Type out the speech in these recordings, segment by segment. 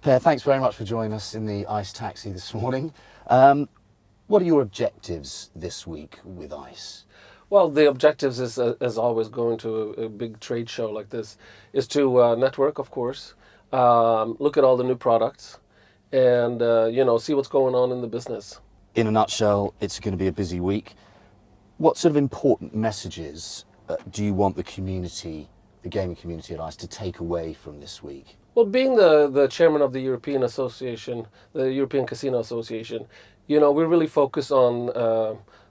Per, thanks very much for joining us in the ICE taxi this morning. What are your objectives this week with ICE? Well, the objectives is, as always, going to a big trade show like this, is to network, of course, look at all the new products, and see what's going on in the business. In a nutshell, it's going to be a busy week. What sort of important messages do you want the community, the gaming community at ICE, to take away from this week? Well, being the chairman of the European Association, the European Casino Association, we really focus on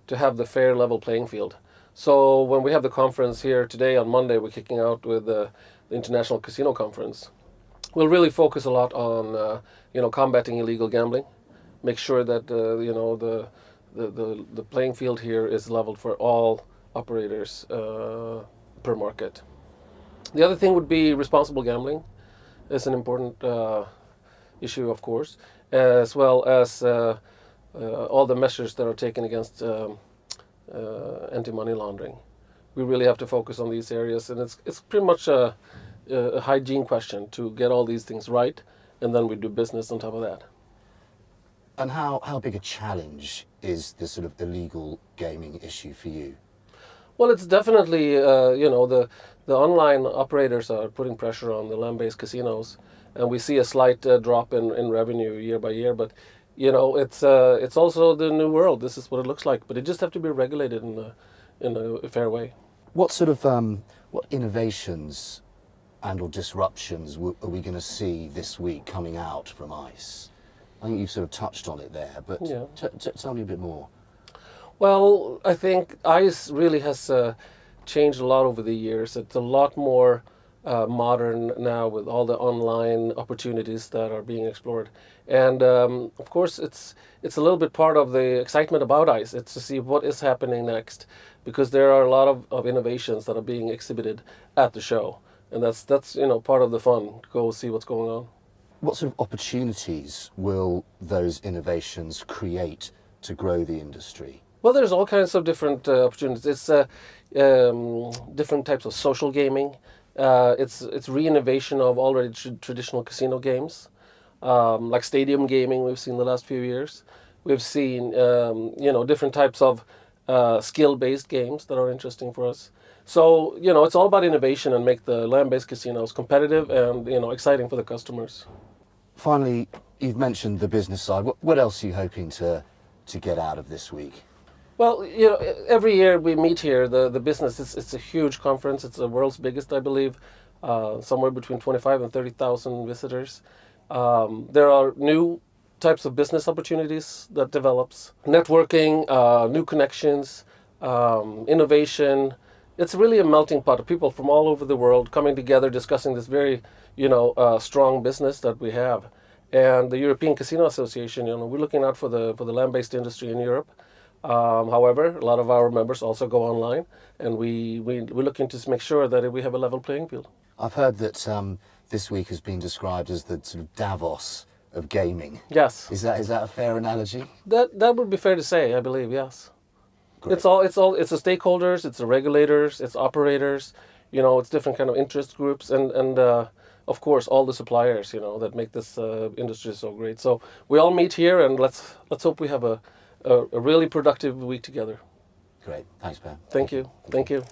to have the fair, level playing field. So when we have the conference here today on Monday, we're kicking out with the International Casino Conference. We'll really focus a lot on combating illegal gambling, make sure that the playing field here is leveled for all operators per market. The other thing would be responsible gambling. It's an important issue, of course, as well as all the measures that are taken against anti-money laundering. We really have to focus on these areas, and it's pretty much a hygiene question to get all these things right, and then we do business on top of that. And how big a challenge is the sort of illegal gaming issue for you? Well, it's definitely, the online operators are putting pressure on the land-based casinos, and we see a slight drop in revenue year by year. But, it's also the new world. This is what it looks like. But it just have to be regulated in a fair way. What sort of what innovations and or disruptions are we going to see this week coming out from ICE? I think you've sort of touched on it there, but Yeah. Tell me a bit more. Well, I think ICE really has changed a lot over the years. It's a lot more modern now with all the online opportunities that are being explored. And of course, it's a little bit part of the excitement about ICE. It's to see what is happening next, because there are a lot of innovations that are being exhibited at the show. And that's part of the fun, go see what's going on. What sort of opportunities will those innovations create to grow the industry? Well, there's all kinds of different opportunities. It's different types of social gaming. It's re-innovation of already traditional casino games, like stadium gaming we've seen the last few years. We've seen, different types of skill-based games that are interesting for us. So, it's all about innovation and make the land-based casinos competitive and, exciting for the customers. Finally, you've mentioned the business side. What else are you hoping to get out of this week? Well, every year we meet here, the business, it's a huge conference. It's the world's biggest, I believe, somewhere between 25 and 30,000 visitors. There are new types of business opportunities that develops, networking, new connections, innovation. It's really a melting pot of people from all over the world coming together, discussing this very, strong business that we have. And the European Casino Association, we're looking out for the land-based industry in Europe. However, a lot of our members also go online, and we're looking to make sure that we have a level playing field. I've heard that this week has been described as the sort of Davos of gaming. Yes. Is that a fair analogy? That would be fair to say, I believe, yes. Great. It's the stakeholders, it's the regulators, it's operators, it's different kind of interest groups, and of course all the suppliers, that make this industry so great. So we all meet here, and let's hope we have a really productive week together. Great. Thanks, Ben. Thank you.